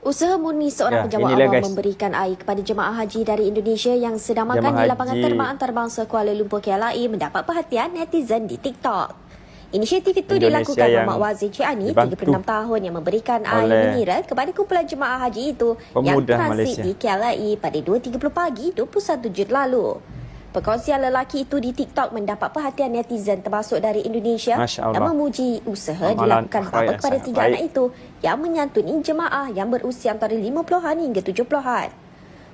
Usaha murni seorang pejabat inilah awam guys, memberikan air kepada jemaah haji dari Indonesia yang sedang makan jemaah di lapangan haji terbang antarabangsa Kuala Lumpur KLIA mendapat perhatian netizen di TikTok. Inisiatif itu Indonesia dilakukan yang Muhammad Wazir Cik Ani, dibantu 36 tahun yang memberikan air oleh mineral kepada kumpulan jemaah haji itu yang pemuda transit Malaysia. di KLIA pada 2.30 pagi 21 Jun lalu. Perkongsian lelaki itu di TikTok mendapat perhatian netizen termasuk dari Indonesia Masya dan Allah. memuji usaha Amalan dilakukan akhlak bapa yang kepada sangat 3 baik. anak itu yang menyantuni jemaah yang berusia antara 50-an hingga 70-an.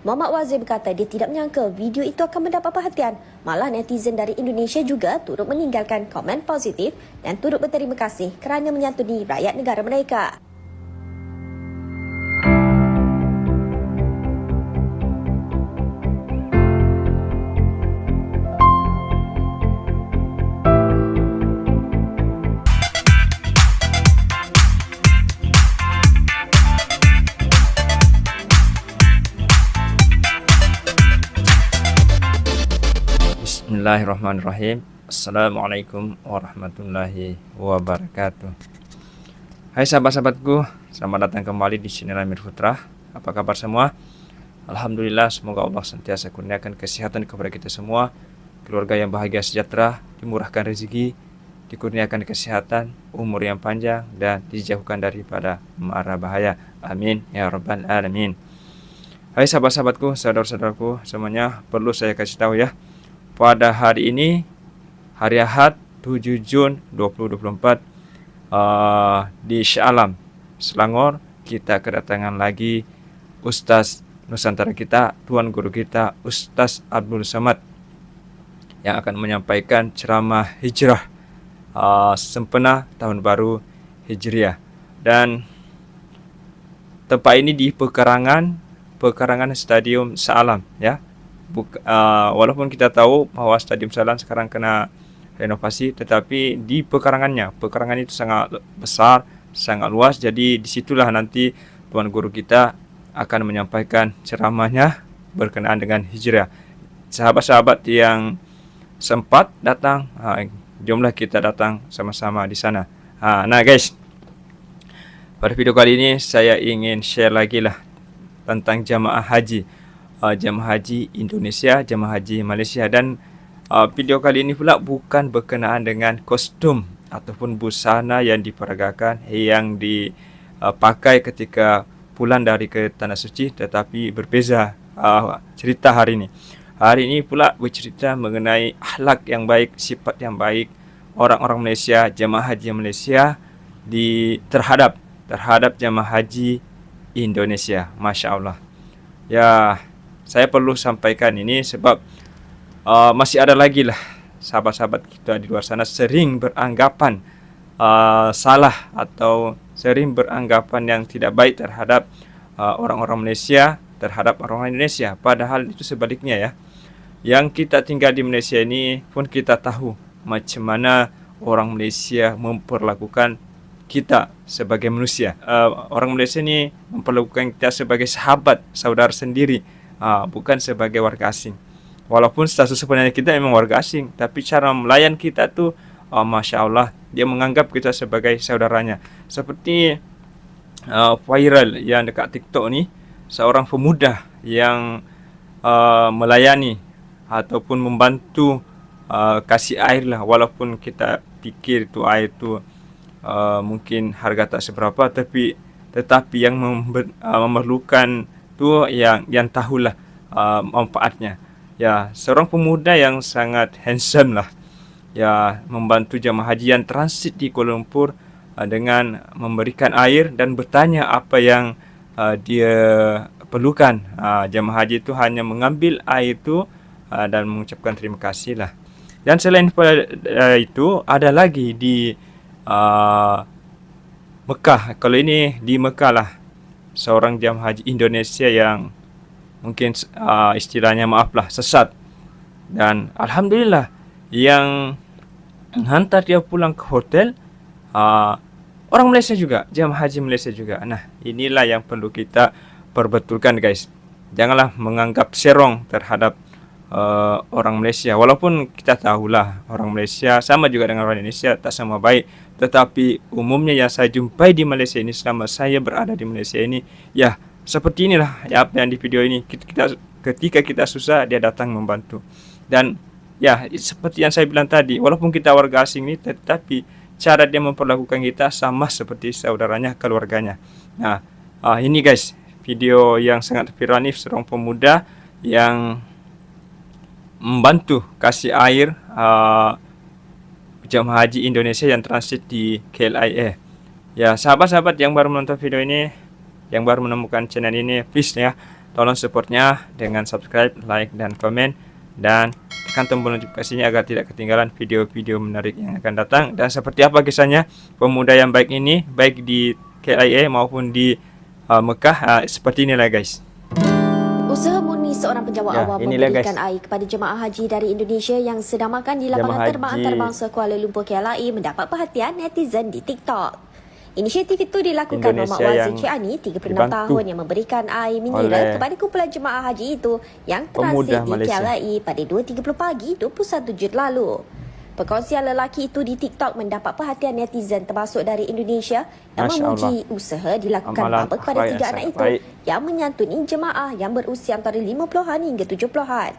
Muhammad Wazir berkata dia tidak menyangka video itu akan mendapat perhatian. Malah netizen dari Indonesia juga turut meninggalkan komen positif dan turut berterima kasih kerana menyantuni rakyat negara mereka. Bismillahirrahmanirrahim. Assalamualaikum warahmatullahi wabarakatuh. Hai sahabat-sahabatku, selamat datang kembali di channel Amir Putra. Apa kabar semua? Alhamdulillah, semoga Allah sentiasa kurniakan kesehatan kepada kita semua, keluarga yang bahagia sejahtera, dimurahkan rezeki, dikurniakan kesehatan, umur yang panjang, dan dijauhkan daripada mara bahaya. Amin ya rabbal alamin. Hai sahabat-sahabatku, saudara-saudaraku semuanya, perlu saya kasih tahu ya, pada hari ini, hari Ahad 7 Jun 2024, di Shah Alam, Selangor, kita kedatangan lagi Ustaz Nusantara kita, Tuan Guru kita, Ustaz Abdul Samad, yang akan menyampaikan ceramah hijrah sempena Tahun Baru Hijriah. Dan tempat ini di pekarangan Stadium Shah Alam ya. Walaupun kita tahu bahwa Stadium Shah Alam sekarang kena renovasi, tetapi di pekarangan itu sangat besar, sangat luas. Jadi disitulah nanti Tuan Guru kita akan menyampaikan ceramahnya berkenaan dengan hijrah. Sahabat-sahabat yang sempat datang, jomlah kita datang sama-sama di sana. Nah guys, pada video kali ini saya ingin share lagi lah tentang jamaah haji. Jemaah haji Indonesia, jemaah haji Malaysia, dan video kali ini pula bukan berkenaan dengan kostum ataupun busana yang diperagakan, yang dipakai ketika pulang dari ke Tanah Suci, tetapi berbeza cerita hari ini. Hari ini pula bercerita mengenai akhlak yang baik, sifat yang baik orang-orang Malaysia, jemaah haji Malaysia terhadap jemaah haji Indonesia. Masya Allah. Ya, saya perlu sampaikan ini sebab masih ada lagi lah sahabat-sahabat kita di luar sana sering beranggapan salah atau sering beranggapan yang tidak baik terhadap orang-orang Malaysia, terhadap orang Indonesia. Padahal itu sebaliknya ya. Yang kita tinggal di Malaysia ini pun kita tahu macam mana orang Malaysia memperlakukan kita sebagai manusia. Orang Malaysia ini memperlakukan kita sebagai sahabat, saudara sendiri, bukan sebagai warga asing. Walaupun status sebenarnya kita memang warga asing, tapi cara melayan kita tuh, Masya Allah, dia menganggap kita sebagai saudaranya. Seperti viral yang dekat TikTok ni, seorang pemuda yang melayani ataupun membantu kasih air lah, walaupun kita fikir tu air tu mungkin harga tak seberapa, tetapi yang memerlukan tu yang tahulah manfaatnya. Ya, seorang pemuda yang sangat handsome lah, ya, membantu jemaah haji yang transit di Kuala Lumpur dengan memberikan air dan bertanya apa yang dia perlukan. Jemaah haji itu hanya mengambil air itu dan mengucapkan terima kasih lah. Dan selain itu ada lagi di Mekah. Kalau ini di Mekah lah, seorang jemaah haji Indonesia yang mungkin istilahnya maaflah sesat, dan alhamdulillah yang hantar dia pulang ke hotel orang Malaysia juga, jemaah haji Malaysia juga. Nah, inilah yang perlu kita perbetulkan guys. Janganlah menganggap serong terhadap orang Malaysia. Walaupun kita tahulah orang Malaysia sama juga dengan orang Indonesia, tak sama baik, tetapi umumnya yang saya jumpai di Malaysia ini selama saya berada di Malaysia ini, ya seperti inilah ya apa yang di video ini. Ketika kita susah, dia datang membantu. Dan ya seperti yang saya bilang tadi, walaupun kita warga asing ini, tetapi cara dia memperlakukan kita sama seperti saudaranya, keluarganya. Nah, ini guys, video yang sangat viral nih, seorang pemuda yang membantu kasih air jemaah haji Indonesia yang transit di KLIA. Ya, sahabat-sahabat yang baru menonton video ini, yang baru menemukan channel ini, please ya, tolong supportnya dengan subscribe, like, dan komen, dan tekan tombol notifikasinya agar tidak ketinggalan video-video menarik yang akan datang. Dan seperti apa kisahnya pemuda yang baik ini, baik di KLIA maupun di Mekah, seperti inilah guys. Usaha murni seorang penjawat Ya, awam inilah, memberikan guys, air kepada jemaah haji dari Indonesia yang sedang makan di lapangan Jemaah terbang haji antarabangsa Kuala Lumpur KLIA mendapat perhatian netizen di TikTok. Inisiatif itu dilakukan Muhammad Indonesia Wazir yang Ciani, 36 dibantu tahun, yang memberikan air mineral oleh kepada kumpulan jemaah haji itu yang pemuda transit di Malaysia. KLIA pada 2.30 pagi 21 Jun lalu. Perkongsian lelaki itu di TikTok mendapat perhatian netizen termasuk dari Indonesia yang Masya memuji Allah. usaha dilakukan Amalan bapa kepada akhlak 3 yang anak sangat itu baik. yang menyantuni jemaah yang berusia antara 50-an hingga 70-an.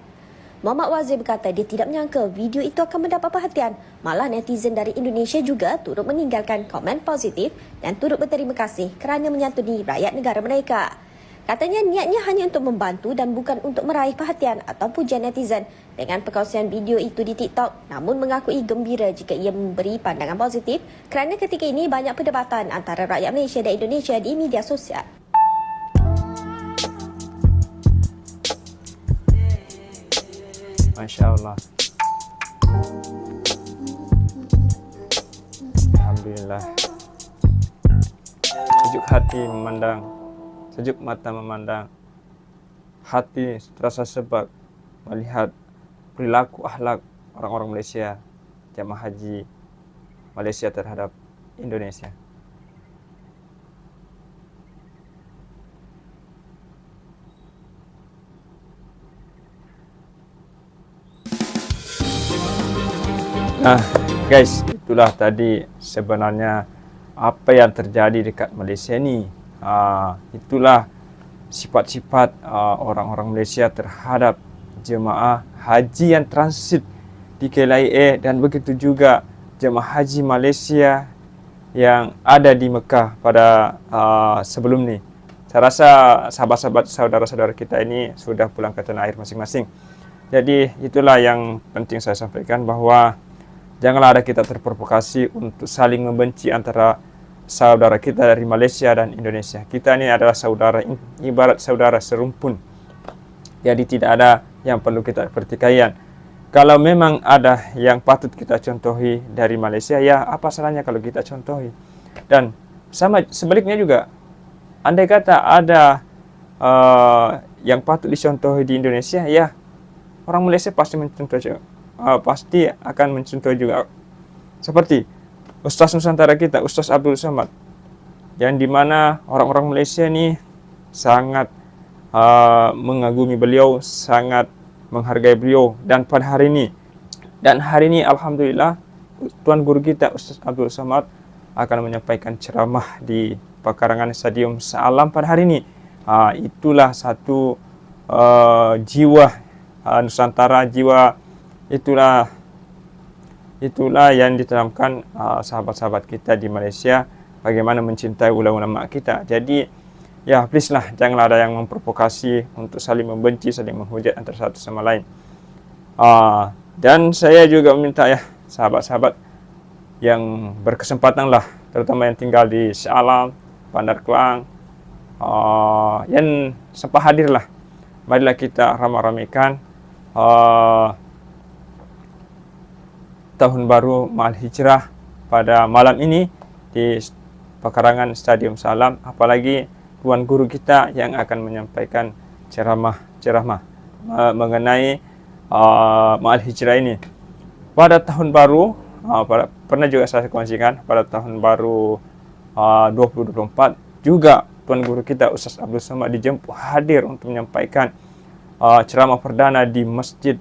Muhammad Wazir berkata dia tidak menyangka video itu akan mendapat perhatian. Malah netizen dari Indonesia juga turut meninggalkan komen positif dan turut berterima kasih kerana menyantuni rakyat negara mereka. Katanya niatnya hanya untuk membantu dan bukan untuk meraih perhatian atau pujian netizen dengan perkongsian video itu di TikTok, namun mengakui gembira jika ia memberi pandangan positif kerana ketika ini banyak perdebatan antara rakyat Malaysia dan Indonesia di media sosial. Masya Allah. Alhamdulillah. Sejuk hati memandang, sejuk mata memandang, hati terasa sebab melihat perilaku akhlak orang-orang Malaysia, jemaah haji Malaysia terhadap Indonesia. Nah, guys, itulah tadi sebenarnya apa yang terjadi dekat Malaysia ni. Itulah sifat-sifat orang-orang Malaysia terhadap jemaah haji yang transit di KLIA, dan begitu juga jemaah haji Malaysia yang ada di Mekah pada sebelum ni. Saya rasa sahabat-sahabat, saudara-saudara kita ini sudah pulang ke tanah air masing-masing. Jadi itulah yang penting saya sampaikan, bahwa janganlah ada kita terprovokasi untuk saling membenci antara saudara kita dari Malaysia dan Indonesia. Kita ini adalah saudara, ibarat saudara serumpun. Jadi tidak ada yang perlu kita pertikaian. Kalau memang ada yang patut kita contohi dari Malaysia, ya apa salahnya kalau kita contohi. Dan sama sebaliknya juga, andai kata ada yang patut dicontohi di Indonesia, ya orang Malaysia pasti mencontoh juga. Pasti akan mencontoh juga. Seperti Ustaz Nusantara kita, Ustaz Abdul Somad, yang dimana orang-orang Malaysia ni sangat mengagumi beliau, sangat menghargai beliau. Dan pada hari ini alhamdulillah, Tuan Guru kita Ustaz Abdul Somad akan menyampaikan ceramah di pekarangan Stadium Shah Alam pada hari ini. Itulah satu jiwa Nusantara, jiwa itulah yang ditanamkan sahabat-sahabat kita di Malaysia, bagaimana mencintai ulama-ulama kita. Jadi ya please lah, janganlah ada yang memprovokasi untuk saling membenci, saling menghujat antara satu sama lain. Dan saya juga meminta ya sahabat-sahabat yang berkesempatan lah, terutama yang tinggal di Shah Alam, Bandar Kelang, yang sempat hadir lah, marilah kita ramai-ramaikan Tahun Baru Ma'al Hijrah pada malam ini di pekarangan Stadium Shah Alam. Apalagi Tuan Guru kita yang akan menyampaikan ceramah mengenai Ma'al Hijrah ini. Pada tahun baru, pernah juga saya kongsikan, pada tahun baru 2024 juga Tuan Guru kita Ustaz Abdul Somad dijemput hadir untuk menyampaikan ceramah perdana di Masjid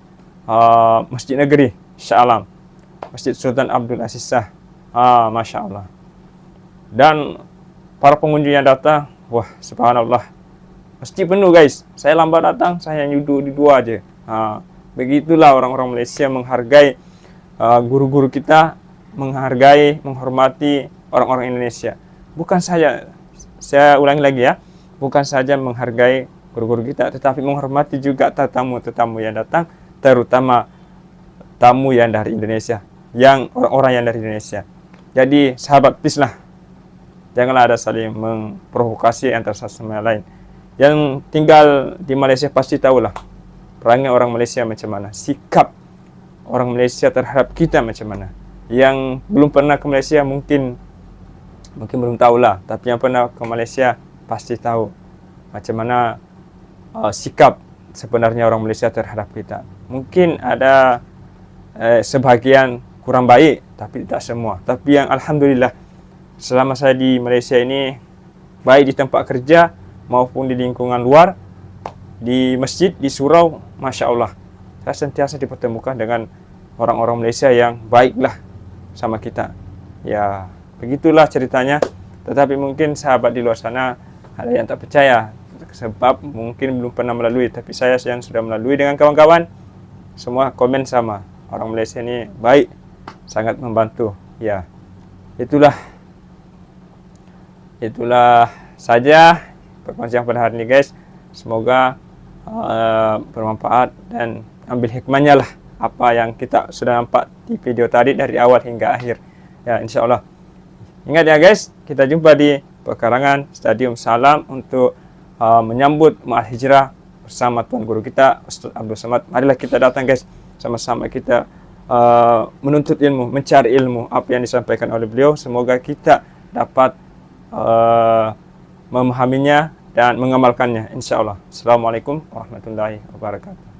Negeri Shah Alam, Masjid Sultan Abdul Aziz Shah. Masya Allah. Dan para pengunjung yang datang, wah subhanallah, masjid penuh guys. Saya lambat datang, saya duduk di dua aja. Begitulah orang-orang Malaysia menghargai guru-guru kita, menghargai, menghormati orang-orang Indonesia. Bukan saja, saya ulangi lagi ya, bukan saja menghargai guru-guru kita, tetapi menghormati juga tetamu-tetamu yang datang, terutama tamu yang dari Indonesia, orang-orang yang dari Indonesia. Jadi sahabat, please lah, janganlah ada saling memprovokasi antara satu sama lain. Yang tinggal di Malaysia pasti tahulah perangai orang Malaysia macam mana, sikap orang Malaysia terhadap kita macam mana. Yang belum pernah ke Malaysia mungkin belum tahulah, tapi yang pernah ke Malaysia pasti tahu macam mana sikap sebenarnya orang Malaysia terhadap kita. Mungkin ada sebagian kurang baik, tapi tidak semua. Tapi yang alhamdulillah, selama saya di Malaysia ini, baik di tempat kerja maupun di lingkungan luar, di masjid, di surau, Masya Allah, saya sentiasa dipertemukan dengan orang-orang Malaysia yang baiklah sama kita. Ya, begitulah ceritanya. Tetapi mungkin sahabat di luar sana ada yang tak percaya, sebab mungkin belum pernah melalui. Tapi saya yang sudah melalui dengan kawan-kawan, semua komen sama. Orang Malaysia ini baik, sangat membantu. Ya, itulah saja perkongsian pada hari ini guys. Semoga bermanfaat dan ambil hikmahnya lah apa yang kita sudah nampak di video tadi dari awal hingga akhir. Ya, insya Allah. Ingat ya guys, kita jumpa di pekarangan Stadium Shah Alam untuk menyambut Ma'al Hijrah bersama Tuan Guru kita Ustaz Abdul Samad. Marilah kita datang guys, sama-sama kita menuntut ilmu, mencari ilmu apa yang disampaikan oleh beliau. Semoga kita dapat memahaminya dan mengamalkannya, insya Allah. Assalamualaikum warahmatullahi wabarakatuh.